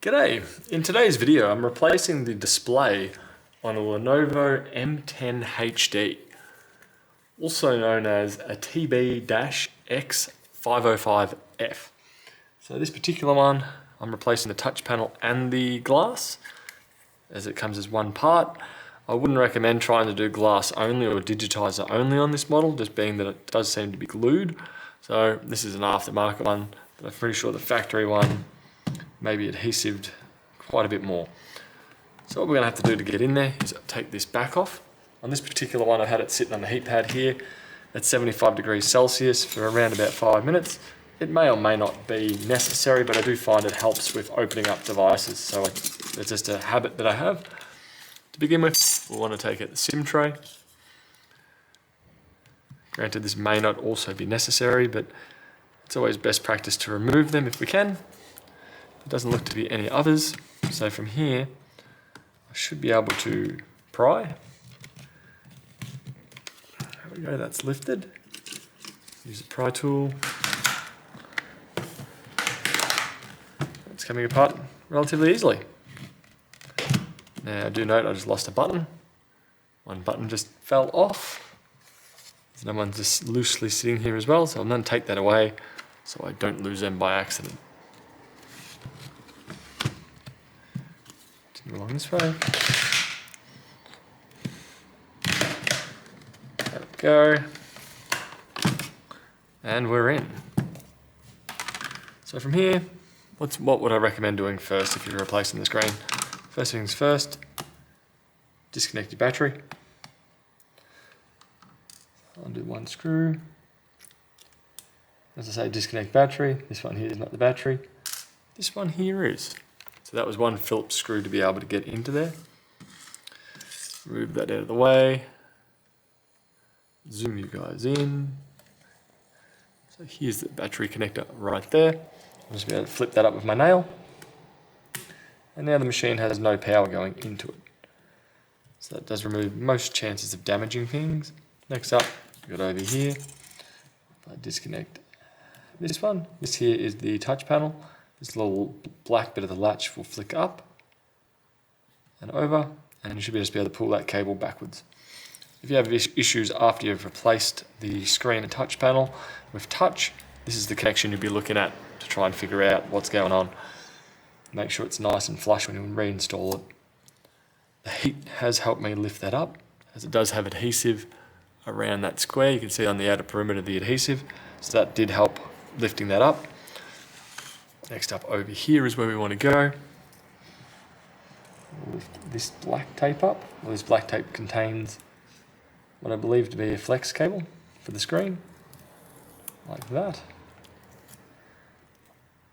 G'day! In today's video I'm replacing the display on a Lenovo M10 HD, also known as a TB-X505F. So this particular one, I'm replacing the touch panel and the glass, as it comes as one part. I wouldn't recommend trying to do glass only or digitizer only on this model, just being that it does seem to be glued. So this is an aftermarket one, but I'm pretty sure the factory one maybe adhesived quite a bit more. So what we're going to have to do to get in there is take this back off. On this particular one I had it sitting on the heat pad here at 75 degrees Celsius for around about 5 minutes. It may or may not be necessary, but I do find it helps with opening up devices, so it's just a habit that I have. To begin with, we'll want to take out the SIM tray. Granted, this may not also be necessary, but it's always best practice to remove them if we can. There doesn't look to be any others, so from here I should be able to pry. There we go, that's lifted. Use the pry tool. It's coming apart relatively easily. Now I do note I just lost a button. One button just fell off. There's another one just loosely sitting here as well, so I'm going to take that away so I don't lose them by accident. Along this way. There we go. And we're in. So from here, what would I recommend doing first if you're replacing the screen? First things first, disconnect your battery. Undo one screw. As I say, disconnect battery. This one here is not the battery. This one here is. So that was one Phillips screw to be able to get into there. Move that out of the way. Zoom you guys in. So here's the battery connector right there. I'll just be able to flip that up with my nail. And now the machine has no power going into it. So that does remove most chances of damaging things. Next up, we've got over here. If I disconnect this one, this here is the touch panel. This little black bit of the latch will flick up and over, and you should just be able to pull that cable backwards. If you have issues after you've replaced the screen and touch panel with touch, this is the connection you'll be looking at to try and figure out what's going on. Make sure it's nice and flush when you reinstall it. The heat has helped me lift that up, as it does have adhesive around that square. You can see on the outer perimeter the adhesive, so that did help lifting that up. Next up over here is where we want to go. Lift this black tape up. Well, this black tape contains what I believe to be a flex cable for the screen, like that.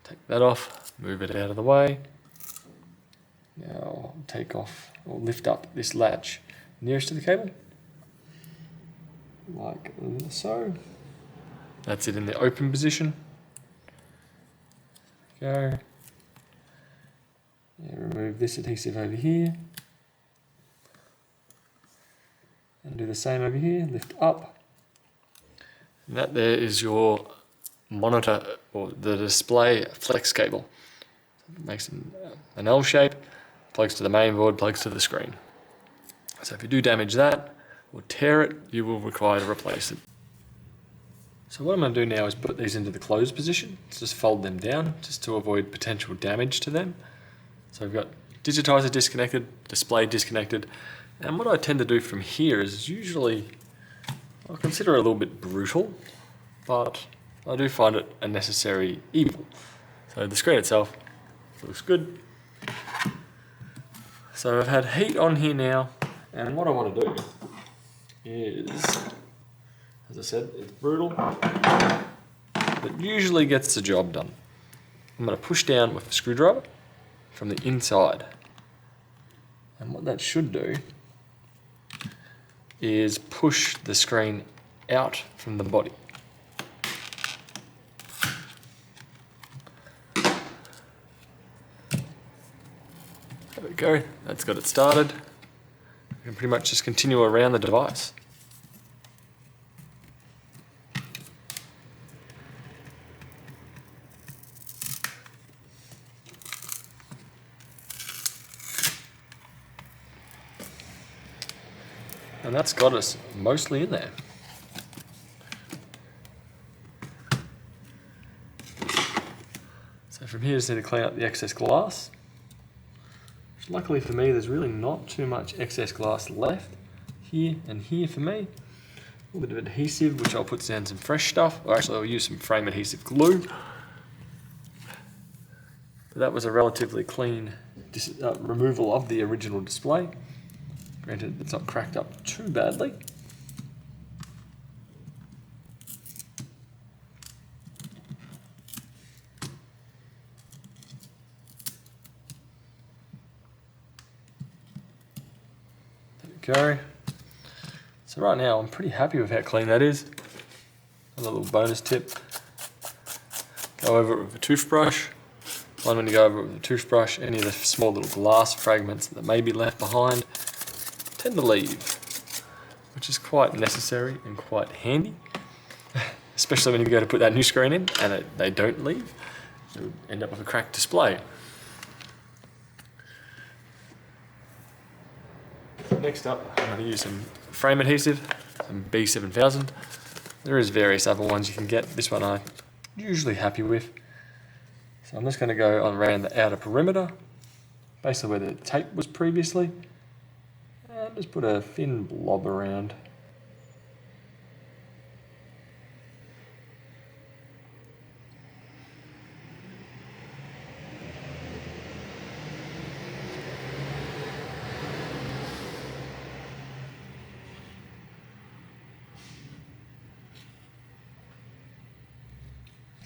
Take that off, move it out of the way. Now I'll take off or lift up this latch nearest to the cable, like so. That's it in the open position. Go. Yeah, remove this adhesive over here. And do the same over here, lift up. And that there is your monitor or the display flex cable. It makes an L shape, plugs to the main board, plugs to the screen. So if you do damage that or tear it, you will require to replace it. So what I'm going to do now is put these into the closed position. Just fold them down just to avoid potential damage to them. So we've got digitizer disconnected, display disconnected, and what I tend to do from here is usually, I'll consider it a little bit brutal, but I do find it a necessary evil. So the screen itself looks good. So I've had heat on here now, and what I want to do is, as I said, it's brutal, but usually gets the job done. I'm going to push down with a screwdriver from the inside. And what that should do is push the screen out from the body. There we go, that's got it started. We can pretty much just continue around the device. And that's got us mostly in there. So from here, just need to clean up the excess glass. Which luckily for me, there's really not too much excess glass left here and here for me. A little bit of adhesive, which I'll put down some fresh stuff. Or actually, I'll use some frame adhesive glue. But that was a relatively clean removal of the original display. Granted, it's not cracked up too badly. There we go. So right now I'm pretty happy with how clean that is. A little bonus tip. Go over it with a toothbrush. One, when you go over it with a toothbrush, any of the small little glass fragments that may be left behind tend to leave, which is quite necessary and quite handy. Especially when you go to put that new screen in and they don't leave. You'll end up with a cracked display. Next up, I'm going to use some frame adhesive, some B7000. There is various other ones you can get. This one I'm usually happy with. So I'm just going to go on around the outer perimeter, basically where the tape was previously, and just put a thin blob around.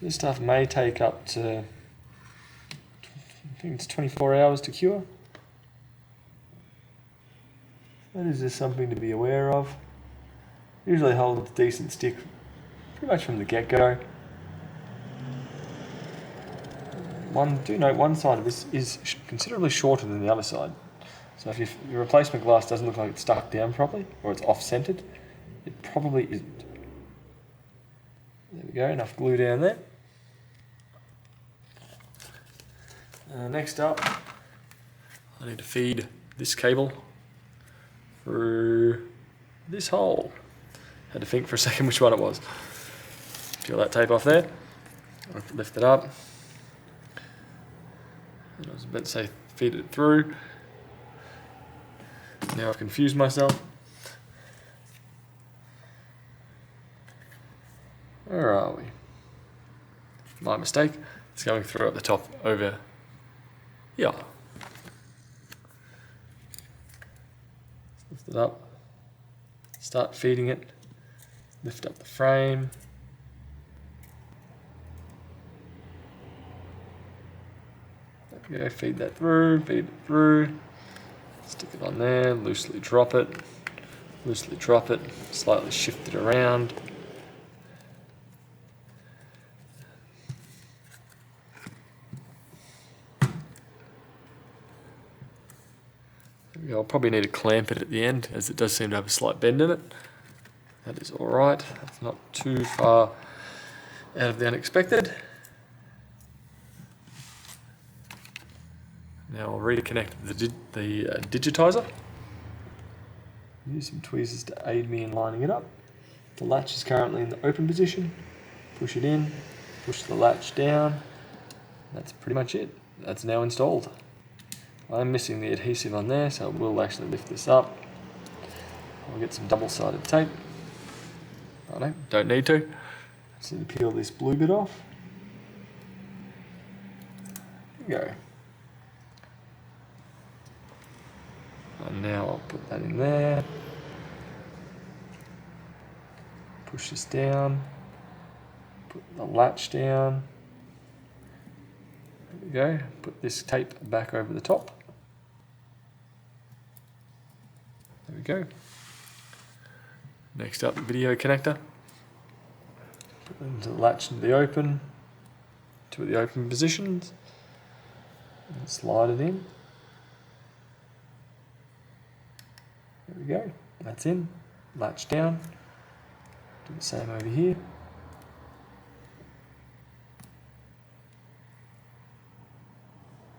This stuff may take up to, I think it's 24 hours to cure. That is just something to be aware of. Usually hold a decent stick pretty much from the get-go. Do note one side of this is considerably shorter than the other side. So if your replacement glass doesn't look like it's stuck down properly, or it's off-centered, it probably isn't. There we go, enough glue down there. Next up, I need to feed this cable through this hole. Had to think for a second which one it was. Peel that tape off there. I'll lift it up. And I was about to say feed it through. Now I've confused myself. Where are we? My mistake. It's going through at the top over here. Lift it up. Start feeding it. Lift up the frame. There we go. Feed that through. Feed it through. Stick it on there. Loosely drop it. Loosely drop it. Slightly shift it around. I'll probably need to clamp it at the end, as it does seem to have a slight bend in it. That is alright, that's not too far out of the unexpected. Now I'll reconnect the digitizer. Use some tweezers to aid me in lining it up. The latch is currently in the open position. Push it in, push the latch down. That's pretty much it. That's now installed. I'm missing the adhesive on there, so we'll actually lift this up. I'll get some double-sided tape. Oh no, don't need to. Just need to peel this blue bit off. There we go. And now I'll put that in there. Push this down. Put the latch down. There we go. Put this tape back over the top. There we go. Next up, video connector. Put it into the latch into the open, two of the open positions, and slide it in. There we go. That's in. Latch down. Do the same over here.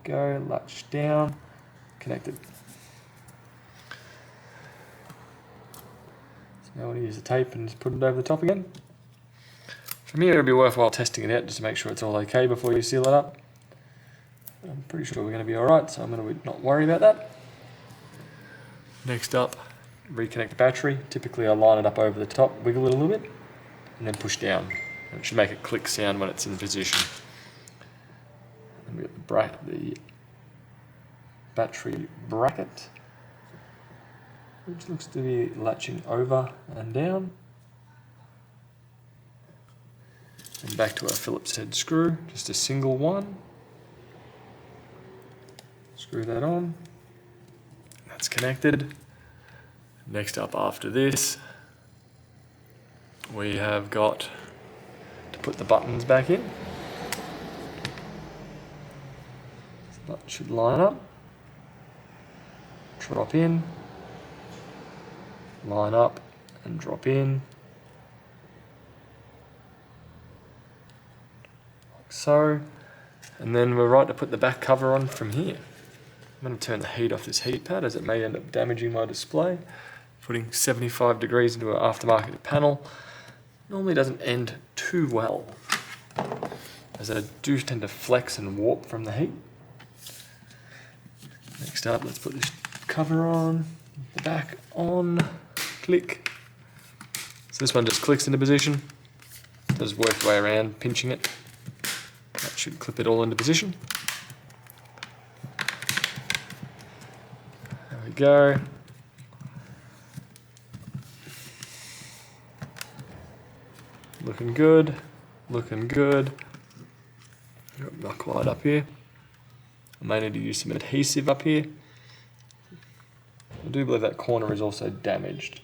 Go, latch down, connected. I want to use the tape and just put it over the top again. From here, it'll be worthwhile testing it out just to make sure it's all okay before you seal it up. I'm pretty sure we're going to be alright, so I'm going to not worry about that. Next up, reconnect the battery. Typically I line it up over the top, wiggle it a little bit, and then push down. And it should make a click sound when it's in position. And we got the battery bracket, which looks to be latching over and down. And back to our Phillips head screw, just a single one. Screw that on. That's connected. Next up after this, we have got to put the buttons back in. So that should line up. Drop in. Line up and drop in. Like so. And then we're right to put the back cover on from here. I'm going to turn the heat off this heat pad as it may end up damaging my display. Putting 75 degrees into an aftermarket panel normally doesn't end too well, as I do tend to flex and warp from the heat. Next up, let's put this cover on, the back on, click. So this one just clicks into position. Just work the way around, pinching it. That should clip it all into position. There we go. Looking good, looking good. Got my light up here. I may need to use some adhesive up here. I do believe that corner is also damaged,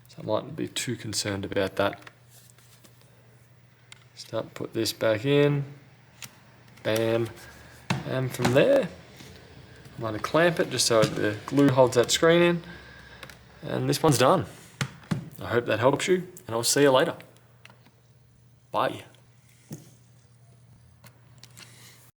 so I mightn't be too concerned about that. Start put this back in, bam, and from there, I'm going to clamp it just so the glue holds that screen in, and this one's done. I hope that helps you, and I'll see you later. Bye.